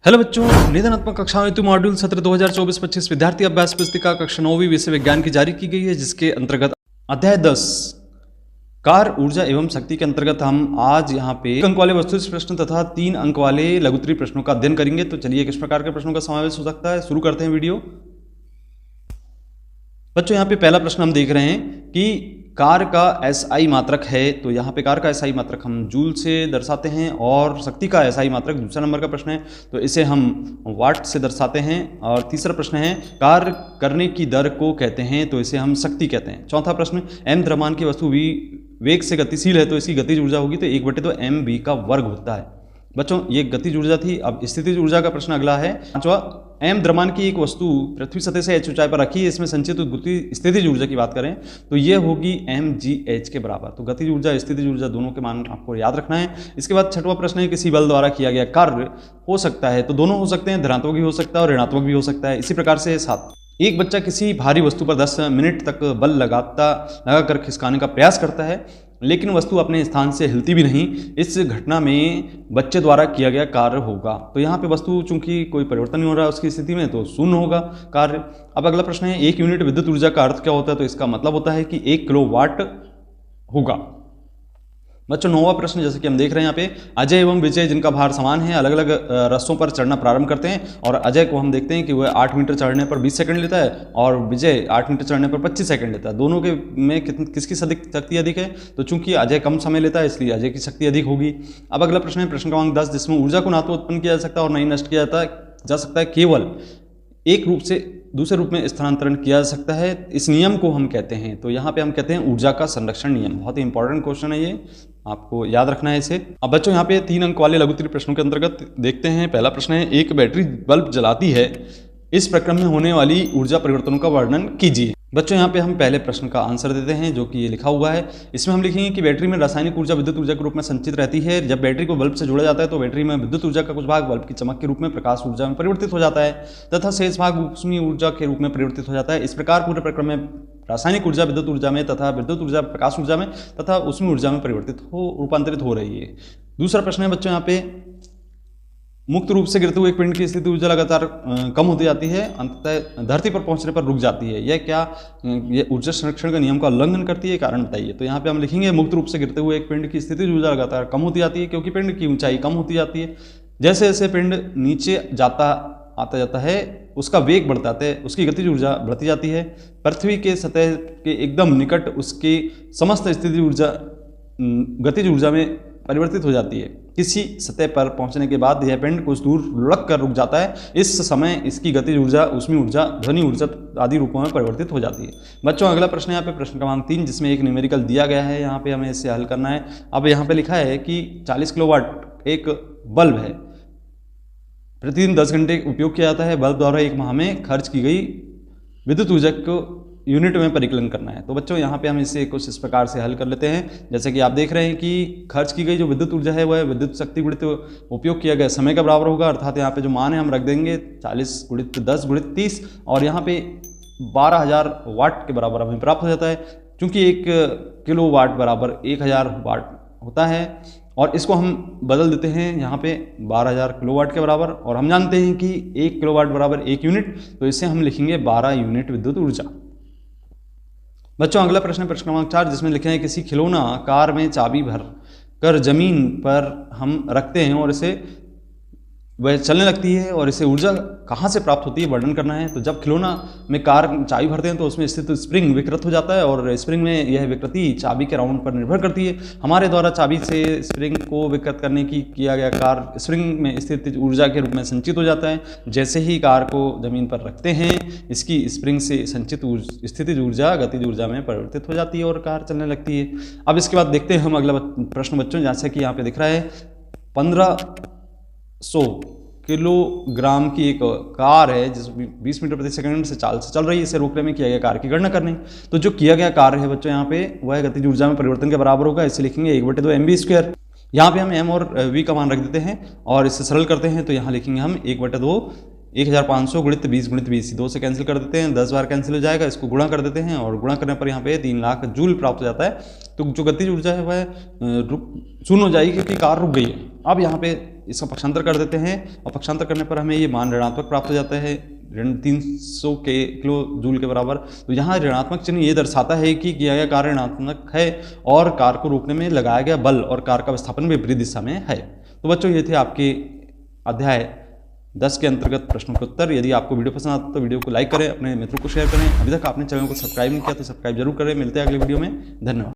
Hello बच्चों, निदानात्मक कक्षा हेतु मॉड्यूल सत्र 2024-25 विद्यार्थी अभ्यास पुस्तिका कक्षा 9वीं विषय विज्ञान की जारी की गई है, जिसके अंतर्गत अध्याय 10 कार्य ऊर्जा एवं शक्ति के अंतर्गत हम आज यहाँ पे 1 अंक वाले वस्तुनिष्ठ प्रश्न तथा 3 अंक वाले लघुत्तरीय प्रश्नों का अध्ययन करेंगे। तो चलिए किस प्रकार के प्रश्नों का समावेश हो सकता है, शुरू करते हैं वीडियो। बच्चों यहाँ पे पहला प्रश्न हम देख रहे हैं कि कार्य का एसआई मात्रक है। तो यहाँ पे कार्य का एसआई मात्रक हम जूल से दर्शाते हैं और शक्ति का एसआई मात्रक दूसरा नंबर का प्रश्न है, तो इसे हम वाट से दर्शाते हैं। और तीसरा प्रश्न है कार्य करने की दर को कहते हैं, तो इसे हम शक्ति कहते हैं। चौथा प्रश्न एम द्रव्यमान की वस्तु v वेग से गतिशील है, तो इसकी गतिज ऊर्जा होगी तो 1/2 mv का वर्ग होता है। बच्चों ये गतिज ऊर्जा थी। अब स्थितिज ऊर्जा का प्रश्न अगला है। पांचवा एम द्रव्यमान की एक वस्तु पृथ्वी सतह से h ऊंचाई पर रखी है, इसमें संचित स्थितिज ऊर्जा की बात करें तो ये होगी mgh के बराबर। तो गतिज ऊर्जा स्थितिज ऊर्जा दोनों के मान आपको याद रखना है। इसके बाद छठवां प्रश्न है किसी बल द्वारा किया गया कार्य हो सकता है, तो दोनों हो सकते हैं, धनात्मक भी हो सकता है और ऋणात्मक भी हो सकता है। इसी प्रकार से 7 एक बच्चा किसी भारी वस्तु पर 10 मिनट तक बल लगाकर खिसकाने का प्रयास करता है, लेकिन वस्तु अपने स्थान से हिलती भी नहीं। इस घटना में बच्चे द्वारा किया गया कार्य होगा। तो यहाँ पे वस्तु चूंकि कोई परिवर्तन नहीं हो रहा है उसकी स्थिति में, तो शून्य होगा कार्य। अब अगला प्रश्न है 1 यूनिट विद्युत ऊर्जा का अर्थ क्या होता है, तो इसका मतलब होता है कि 1 किलोवाट होगा। बच्चों 9वां प्रश्न जैसे कि हम देख रहे हैं यहाँ पे अजय एवं विजय जिनका भार समान है अलग अलग रस्सों पर चढ़ना प्रारंभ करते हैं। और अजय को हम देखते हैं कि वह 8 मीटर चढ़ने पर 20 सेकंड लेता है और विजय 8 मीटर चढ़ने पर 25 सेकंड लेता है। दोनों के में किसकी शक्ति अधिक है, तो चूंकि अजय कम समय लेता है इसलिए अजय की शक्ति अधिक होगी। अब अगला प्रश्न है प्रश्न क्रमांक 10 जिसमें ऊर्जा को ना तो उत्पन्न किया जा सकता और ना ही नष्ट किया जा सकता है, केवल एक रूप से दूसरे रूप में स्थानांतरण किया जा सकता है। इस नियम को हम कहते हैं, तो यहाँ पे हम कहते हैं ऊर्जा का संरक्षण नियम। बहुत ही इंपॉर्टेंट क्वेश्चन है, ये आपको याद रखना है इसे। अब बच्चों यहाँ पे 3 अंक वाले लघुत्तरीय प्रश्नों के अंतर्गत देखते हैं। पहला प्रश्न है एक बैटरी बल्ब जलाती है, इस प्रक्रम में होने वाली ऊर्जा परिवर्तनों का वर्णन कीजिए। बच्चों यहाँ पे हम पहले प्रश्न का आंसर देते हैं जो कि ये लिखा हुआ है। इसमें हम लिखेंगे कि बैटरी में रासायनिक ऊर्जा विद्युत ऊर्जा के रूप में संचित रहती है। जब बैटरी को बल्ब से जोड़ा जाता है तो बैटरी में विद्युत ऊर्जा का कुछ भाग बल्ब की चमक के रूप में प्रकाश ऊर्जा में परिवर्तित हो जाता है तथा शेष भाग ऊष्मीय ऊर्जा के रूप में परिवर्तित हो जाता है। इस प्रकार पूरे प्रक्रम में रासायनिक ऊर्जा विद्युत ऊर्जा में तथा विद्युत ऊर्जा प्रकाश ऊर्जा में तथा ऊष्मीय ऊर्जा में रूपांतरित हो रही है। दूसरा प्रश्न है बच्चों यहाँ पे मुक्त रूप से गिरते हुए एक पिंड की स्थिति ऊर्जा लगातार कम होती जाती है, अंततः धरती पर पहुंचने पर रुक जाती है। यह क्या ये ऊर्जा संरक्षण के नियम का उल्लंघन करती है, कारण बताइए। तो यहाँ पे हम लिखेंगे मुक्त रूप से गिरते हुए एक पिंड की स्थिति ऊर्जा लगातार कम होती जाती है क्योंकि पिंड की ऊंचाई कम होती जाती है। जैसे जैसे पिंड नीचे आता जाता है उसका वेग बढ़ता है, उसकी गतिज ऊर्जा बढ़ती जाती है। पृथ्वी के सतह के एकदम निकट उसकी समस्त स्थिति ऊर्जा गतिज ऊर्जा में परिवर्तित हो जाती है। किसी सतह पर पहुंचने के बाद यह पिंड कुछ दूर लुढ़क कर रुक जाता है। इस समय इसकी गतिज ऊर्जा ऊष्मीय ऊर्जा ध्वनि ऊर्जा आदि रूपों में परिवर्तित हो जाती है। बच्चों अगला प्रश्न यहाँ पे प्रश्न क्रमांक 3 जिसमें एक न्यूमेरिकल दिया गया है, यहाँ पे हमें इसे हल करना है। अब यहाँ पे लिखा है कि 40 किलोवाट एक बल्ब है, प्रतिदिन 10 घंटे उपयोग किया जाता है। बल्ब द्वारा 1 माह में खर्च की गई विद्युत ऊर्जा को यूनिट में परिकलन करना है। तो बच्चों यहाँ पे हम इसे कुछ इस प्रकार से हल कर लेते हैं। जैसे कि आप देख रहे हैं कि खर्च की गई जो विद्युत ऊर्जा है वह विद्युत शक्ति गुणित उपयोग किया गया समय का बराबर होगा, अर्थात यहाँ पे जो मान है हम रख देंगे 40 × 10 × 30 और यहाँ पे 12,000 वाट के बराबर हमें प्राप्त हो जाता है। चूँकि 1 किलो वाट बराबर 1000 वाट होता है और इसको हम बदल देते हैं यहाँ पे 12,000 किलोवाट के बराबर, और हम जानते हैं कि 1 किलोवाट बराबर 1 यूनिट, तो इसे हम लिखेंगे 12 यूनिट विद्युत ऊर्जा। बच्चों अगला प्रश्न प्रश्न क्रमांक 4 जिसमें लिखे हैं किसी खिलौना कार में चाबी भर कर जमीन पर हम रखते हैं और इसे वह चलने लगती है और इसे ऊर्जा कहाँ से प्राप्त होती है वर्णन करना है। तो जब खिलौना में कार चाबी भरते हैं तो उसमें स्थित स्प्रिंग विकृत हो जाता है और स्प्रिंग में यह विकृति चाबी के राउंड पर निर्भर करती है। हमारे द्वारा चाबी से स्प्रिंग को विकृत करने की किया गया कार्य स्प्रिंग में स्थित ऊर्जा के रूप में संचित हो जाता है। जैसे ही कार को जमीन पर रखते हैं इसकी स्प्रिंग से संचित स्थितिज ऊर्जा गतिज ऊर्जा में परिवर्तित हो जाती है और कार चलने लगती है। अब इसके बाद देखते हैं हम अगला प्रश्न बच्चों, जैसे कि यहाँ पे दिख रहा है 1500 किलोग्राम की एक कार है जिस 20 मीटर प्रति सेकंड से चाल से चल रही है, इसे रोकने में किया गया कार्य की गणना करनी। तो जो किया गया कार्य है बच्चों यहाँ पे वह गतिज ऊर्जा में परिवर्तन के बराबर होगा, इसे लिखेंगे 1/2 mv²। यहाँ पे हम m और v का मान रख देते हैं और इसे सरल करते हैं तो यहाँ लिखेंगे हम 1/2 1500 × 20 × 20 2 से कैंसिल कर देते हैं, 10 बार कैंसिल हो जाएगा, इसको गुणा कर देते हैं और गुणा करने पर यहाँ पे 3 लाख जूल प्राप्त हो जाता है। तो जो गतिज ऊर्जा है वह शून्य हो जाएगी क्योंकि कार रुक गई है। अब यहाँ पे इसका पक्षांतर कर देते हैं और पक्षांतर करने पर हमें ये मान ऋणात्मक प्राप्त हो जाता है, 300 किलो जूल के बराबर। तो यहाँ ऋणात्मक चिन्ह ये दर्शाता है कि किया गया कार्य ऋणात्मक है और कार को रोकने में लगाया गया बल और कार का विस्थापन विपरीत दिशा में है। तो बच्चों ये थे आपके अध्याय 10 के अंतर्गत प्रश्नों के उत्तर। यदि आपको वीडियो पसंद आता तो वीडियो को लाइक करें, अपने मित्रों को शेयर करें। अभी तक आपने चैनल को सब्सक्राइब नहीं किया तो सब्सक्राइब जरूर करें। मिलते हैं अगले वीडियो में। धन्यवाद।